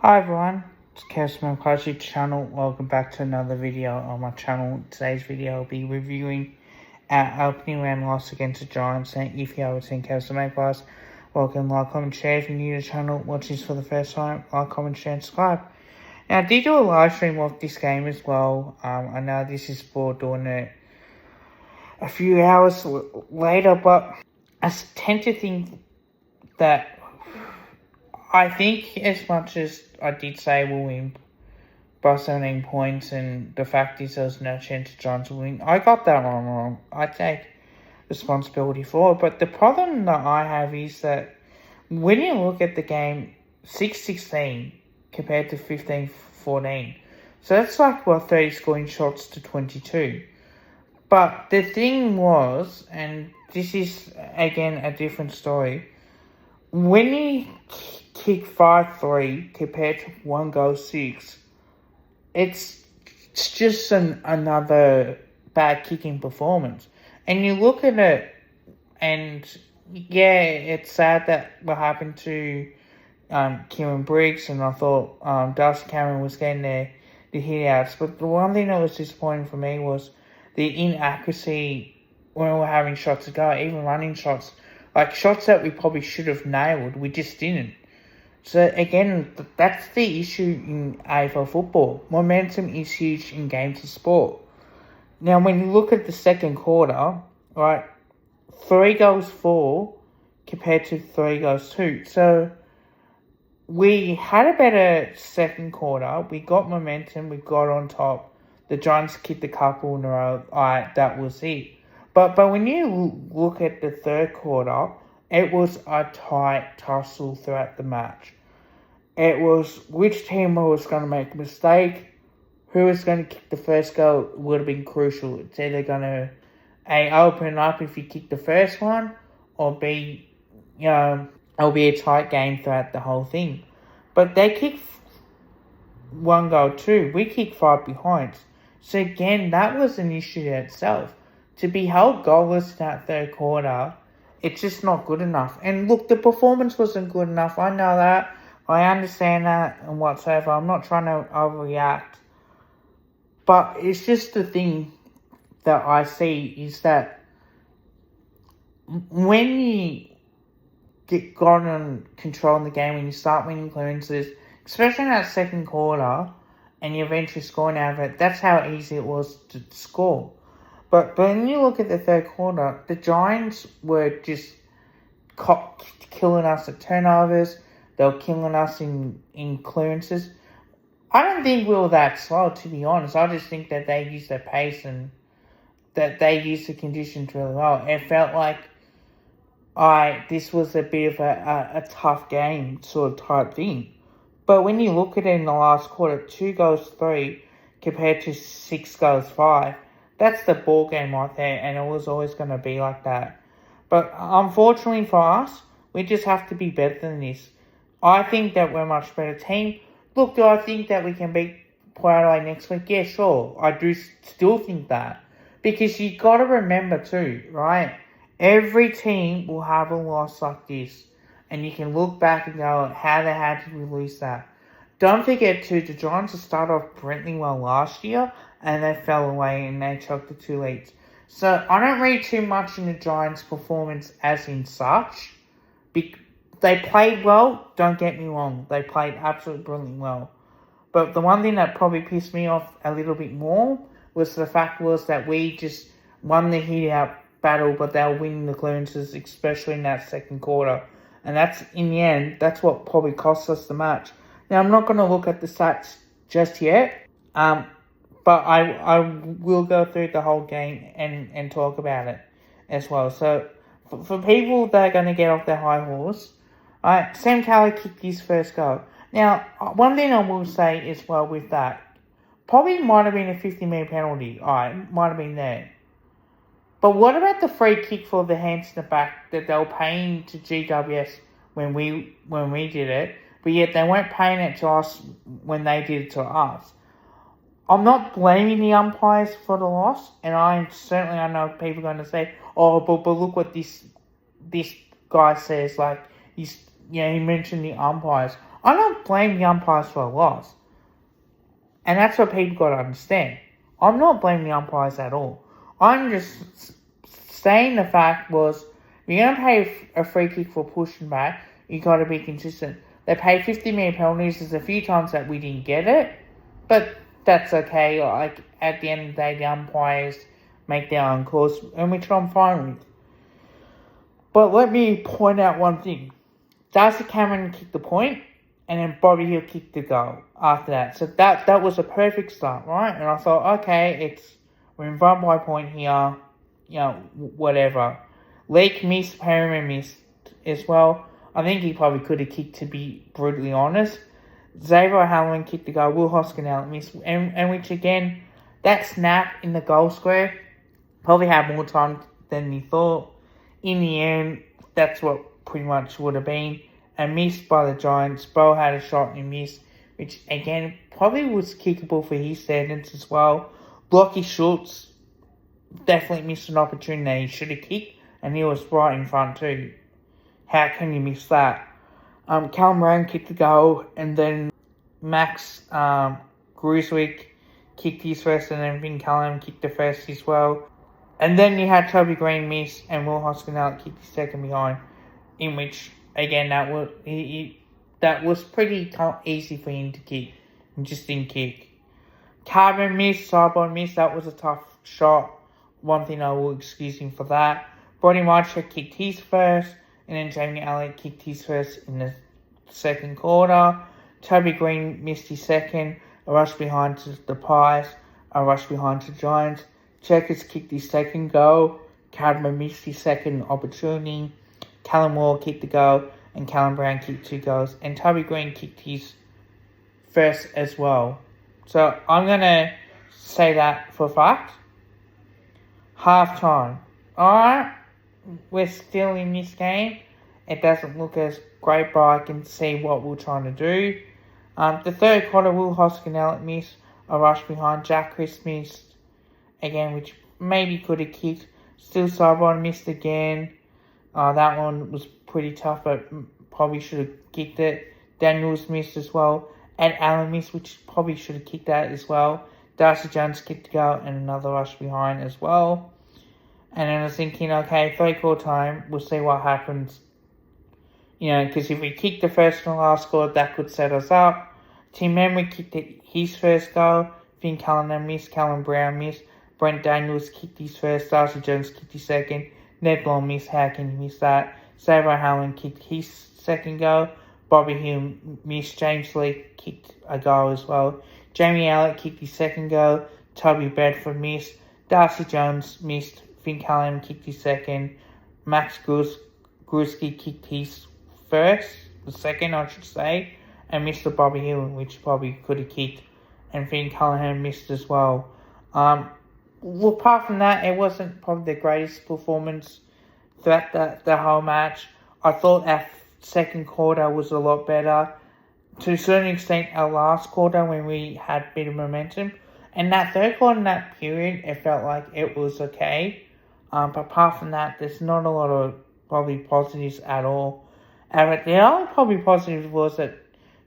Hi everyone, it's Kesman YouTube channel. Welcome back to another video on my channel. Today's video will be reviewing our opening round loss against the Giants. And if you haven't seen Kesman Magpies, welcome, like, comment, share. If you're new to the channel, watching this for the first time, like, comment, share, and subscribe. Now, I did do a live stream of this game as well. I know this is for doing it a few hours later, but I tend to think that I think as much as I did say we'll win by 17 points, and the fact is there's no chance the Giants will win, I got that one wrong. I take responsibility for it. But the problem that I have is that when you look at the game, 6-16 compared to 15-14. So that's like, 30 scoring shots to 22. But the thing was, and this is, again, a different story, when you kick 5-3 compared to 1 goal 6, it's just another bad kicking performance. And you look at it, and yeah, it's sad that what happened to Kieran Briggs, and I thought Darcy Cameron was getting the hit outs. But the one thing that was disappointing for me was the inaccuracy when we were having shots to go, even running shots. Like shots that we probably should have nailed, we just didn't. So again, that's the issue in AFL football. Momentum is huge in games of sport. Now, when you look at the second quarter, right, 3 goals 4 compared to 3 goals 2. So we had a better second quarter. We got momentum. We got on top. The Giants kicked a couple in a row. That was it. But when you look at the third quarter, it was a tight tussle throughout the match. It was which team was going to make a mistake, who was going to kick the first goal would have been crucial. It's either going to A, open up if you kick the first one, or B, it'll be a tight game throughout the whole thing. But they kicked 1 goal 2. We kicked 5 behinds. So again, that was an issue in itself. To be held goalless in that third quarter, it's just not good enough. And look, the performance wasn't good enough. I know that. I understand that and whatsoever. I'm not trying to overreact. But it's just the thing that I see is that when you get on controlling the game, when you start winning clearances, especially in that second quarter, and you eventually scoring out of it, that's how easy it was to score. But when you look at the third quarter, the Giants were just killing us at turnovers. They were killing us in clearances. I don't think we were that slow, to be honest. I just think that they used their pace and that they used the conditions really well. It felt like this was a bit of a tough game sort of type thing. But when you look at it in the last quarter, 2 goals 3 compared to 6 goals 5, that's the ball game right there, and it was always going to be like that. But unfortunately for us, we just have to be better than this. I think that we're a much better team. Look, do I think that we can beat Port Adelaide next week? Yeah, sure. I do still think that. Because you got to remember too, right? Every team will have a loss like this. And you can look back and go, how the hell did we lose that? Don't forget too, the Giants started off brilliantly well last year, and they fell away and they choked the 2 leads. So I don't read too much in the Giants' performance as in such. They played well, don't get me wrong. They played absolutely brilliantly well. But the one thing that probably pissed me off a little bit more was the fact was that we just won the hit-out battle, but they were winning the clearances, especially in that second quarter. And that's, in the end, that's what probably cost us the match. Now, I'm not going to look at the stats just yet, but I will go through the whole game and talk about it as well. So, for people that are going to get off their high horse, Sam Kelly kicked his first goal. Now, one thing I will say as well with that, probably might have been a 50-metre penalty. Might have been there. But what about the free kick for the hands in the back that they were paying to GWS when we did it, but yet they weren't paying it to us when they did it to us? I'm not blaming the umpires for the loss, and I know people are going to say, oh, but look what this guy says, like, he mentioned the umpires. I don't blame the umpires for a loss. And that's what people got to understand. I'm not blaming the umpires at all. I'm just saying the fact was, if you're going to pay a free kick for pushing back, you got to be consistent. They paid 50-minute penalties. There's a few times that we didn't get it, but that's okay. Like, at the end of the day, the umpires make their own calls, and which I'm fine with. But let me point out one thing. Darcy Cameron kicked the point, and then Bobby Hill kicked the goal after that. So that was a perfect start, right? And I thought, okay, we're involved by a point here, whatever. Leak missed, Perryman missed as well. I think he probably could have kicked, to be brutally honest. Xavier Halloran kicked the goal, Will Hoskinell missed, and which again, that snap in the goal square probably had more time than he thought. In the end, that's what pretty much would have been. And missed by the Giants. Bo had a shot and missed, which again probably was kickable for his standards as well. Blocky Schultz definitely missed an opportunity that he should have kicked, and he was right in front too. How can you miss that? Callum Moran kicked the goal, and then Max Gruswick kicked his first, and then Vin Callum kicked the first as well. And then you had Toby Green miss, and Will Hoskinell kicked his second behind, in which, again, that was pretty easy for him to kick. He just didn't kick. Carbon missed, sideline missed. That was a tough shot. One thing I will excuse him for that. Brody Marchek kicked his first, and then Jamie Elliott kicked his first in the second quarter. Toby Green missed his second. A rush behind to the Pies. A rush behind to Giants. Checkers kicked his second goal. Cadman missed his second opportunity. Callum Wall kicked the goal, and Callum Brown kicked 2 goals, and Toby Green kicked his first as well. So I'm going to say that for a fact. Half time. Alright, we're still in this game. It doesn't look as great, but I can see what we're trying to do. The third quarter, Will Hoskinell missed a rush behind. Jack Chris missed again, which maybe could have kicked. Still sideline missed again. That one was pretty tough, but probably should have kicked it. Daniels missed as well. And Allen missed, which probably should have kicked that as well. Darcy Jones kicked the goal and another rush behind as well. And then I was thinking, okay, 3-quarter time, we'll see what happens. Because if we kick the first and last goal, that could set us up. Tim Memory kicked his first goal. Finn Callanan missed. Callum Brown missed. Brent Daniels kicked his first. Darcy Jones kicked his second. Ned Long missed. How can you miss that? Xavier Halloran kicked his second goal. Bobby Hill missed. James Lee kicked a goal as well. Jamie Elliott kicked his second goal. Toby Bedford missed. Darcy Jones missed. Finn Callanan kicked his second. Max Gruski kicked his the second I should say. And Mr. Bobby Hill, which probably could have kicked. And Finn Callanan missed as well. Apart from that, it wasn't probably the greatest performance throughout the whole match. I thought our second quarter was a lot better. To a certain extent, our last quarter when we had a bit of momentum. And that third quarter, in that period, it felt like it was okay. But apart from that, there's not a lot of probably positives at all. The only probably positive was that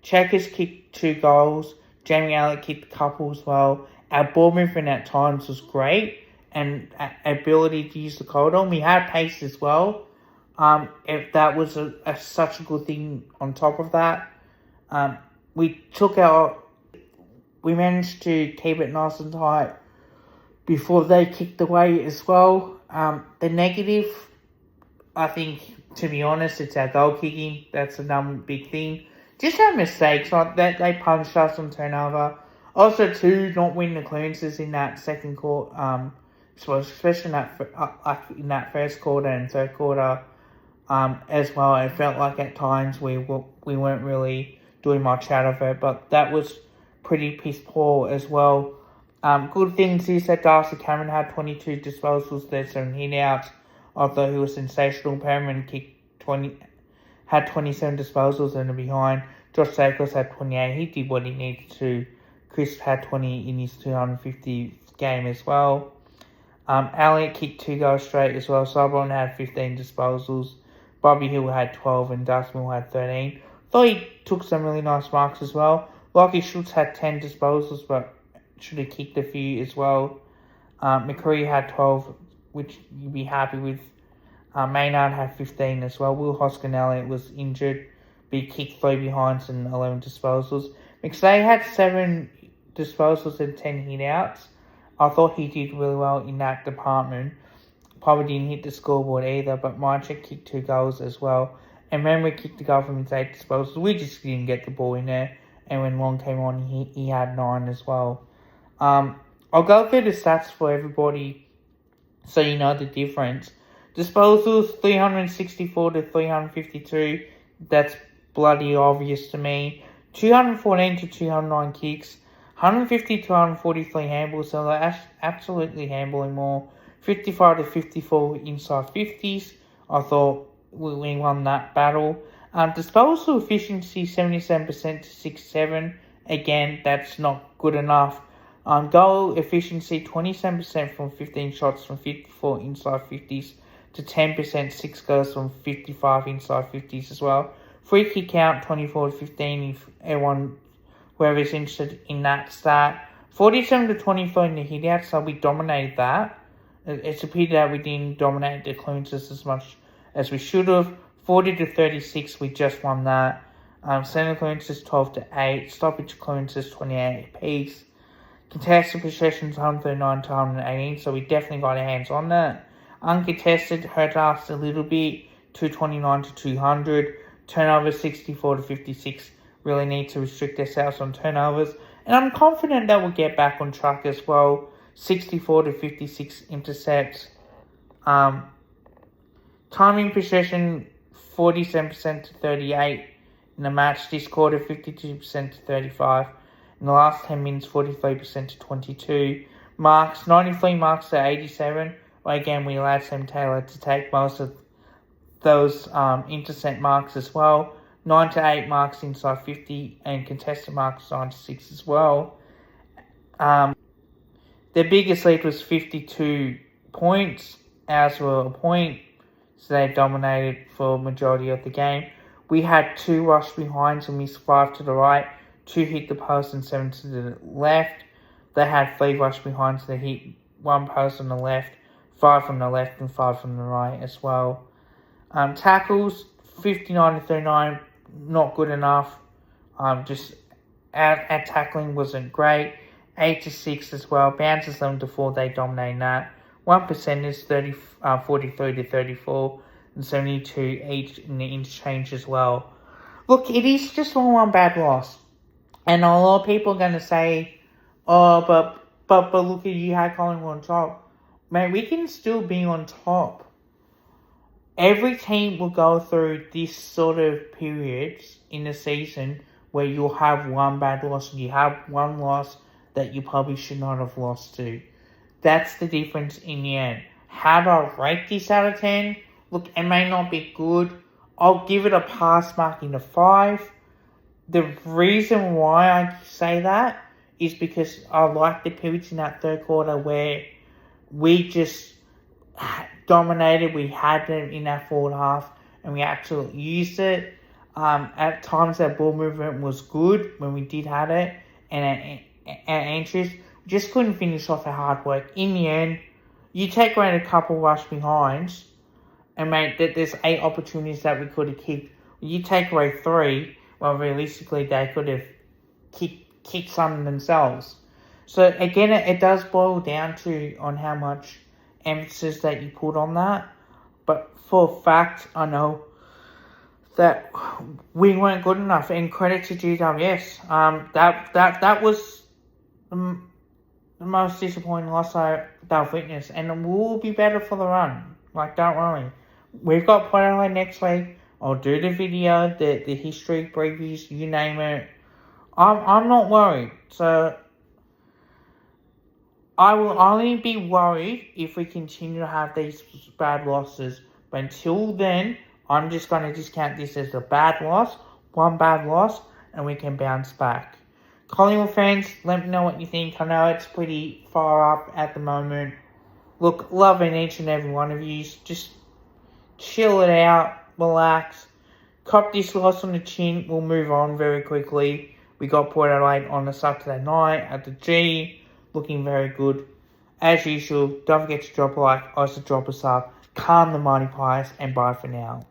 Checkers kicked 2 goals. Jamie Elliott kicked a couple as well. Our ball movement at times was great. And ability to use the corridor. We had pace as well. If that was such a good thing on top of that. We managed to keep it nice and tight before they kicked away as well. The negative, I think, to be honest, it's our goal kicking. That's another big thing. Just our mistakes, like that they punched us on turnover. Also, too, not winning the clearances in that second quarter, especially in that first quarter and third quarter as well. It felt like at times we weren't really doing much out of it, but that was pretty piss poor as well. Good things is that Darcy Cameron had 22 disposals, 37 hit-outs, although he was sensational. Perriman had 27 disposals and a behind. Josh Sakos had 28. He did what he needed to. Chris had 20 in his 250th game as well. Elliott kicked 2 goals straight as well. Sobron had 15 disposals. Bobby Hill had 12 and Dustmill had 13. Thought he took some really nice marks as well. Lockie Schultz had 10 disposals, but should have kicked a few as well. McCree had 12, which you'd be happy with. Maynard had 15 as well. Will Hoskinelli was injured, but he kicked 3 behinds and 11 disposals. McStay had 7 disposals and 10 hit-outs. I thought he did really well in that department. Probably didn't hit the scoreboard either, but Mychek kicked 2 goals as well. And Member kicked a goal from his 8 disposals. We just didn't get the ball in there. And when Long came on, he had 9 as well. I'll go through the stats for everybody so you know the difference. Disposals, 364 to 352. That's bloody obvious to me. 214 to 209 kicks. 150 to 143 handballs. So they're absolutely handballing more. 55 to 54 inside 50s. I thought we won that battle. Disposal efficiency, 77% to 67. Again, that's not good enough. Goal efficiency, 27% from 15 shots from 54 inside 50s to 10%, 6 goals from 55 inside 50s as well. Free kick count, 24 to 15 if whoever's interested in that stat. 47 to 24 in the hit-out, so we dominated that. It's a pity that we didn't dominate the clearances as much as we should have. 40 to 36, we just won that. Center clearances 12 to 8. Stoppage clearances 28 apiece. Contested possessions 139 to 118, so we definitely got our hands on that. Uncontested hurt us a little bit, 229 to 200. Turnovers 64 to 56. Really need to restrict ourselves on turnovers. And I'm confident that we'll get back on track as well. 64 to 56 intercepts. Timing possession 47% to 38 in the match. This quarter 52% to 35. In the last 10 minutes 43% to 22. Marks 93 marks to 87. Well, again, we allowed Sam Taylor to take most of those intercept marks as well. 9 to 8 marks inside 50 and contested marks 9 to 6 as well. Their biggest lead was 52 points. Ours were a point. So they dominated for majority of the game. We had 2 rush behinds and missed 5 to the right. 2 hit the post and 7 to the left. They had 3 rush behinds. They hit 1 post on the left, 5 from the left and 5 from the right as well. Tackles, 59 to 39, not good enough. Just our tackling wasn't great. 8 to 6 as well. Bounces 11 to 4, they dominated that. 1% is 43 to 34 and 72 each in the interchange as well. Look, it is just one bad loss. And a lot of people are going to say, oh, but look at you had Collingwood on top. Mate, we can still be on top. Every team will go through this sort of periods in the season where you'll have one bad loss and you have one loss that you probably should not have lost to. That's the difference in the end. How do I rate this out of 10? Look, it may not be good. I'll give it a pass mark in a 5. The reason why I say that is because I like the periods in that third quarter where we just dominated. We had them in that forward half and we actually used it. At times that ball movement was good when we did have it. And our entries just couldn't finish off our hard work. In the end, you take away a couple rush behinds and mate, there's 8 opportunities that we could have kicked. You take away 3, well, realistically, they could have kicked some themselves. So, again, it does boil down to on how much emphasis that you put on that. But for a fact, I know that we weren't good enough. And credit to GWS. That was the most disappointing loss they've witnessed. And we'll be better for the run. Like, don't worry. We've got Port Adelaide next week. I'll do the video, the history previews, you name it. I'm not worried. So I will only be worried if we continue to have these bad losses. But until then, I'm just going to discount this as a bad loss, one bad loss, and we can bounce back. Collingwood fans, let me know what you think. I know it's pretty far up at the moment. Look, loving each and every one of you. Just chill it out, relax. Cop this loss on the chin. We'll move on very quickly. We got Port Adelaide on the Saturday night at the G. Looking very good. As usual, don't forget to drop a like, also drop a sub, calm the mighty pies, and bye for now.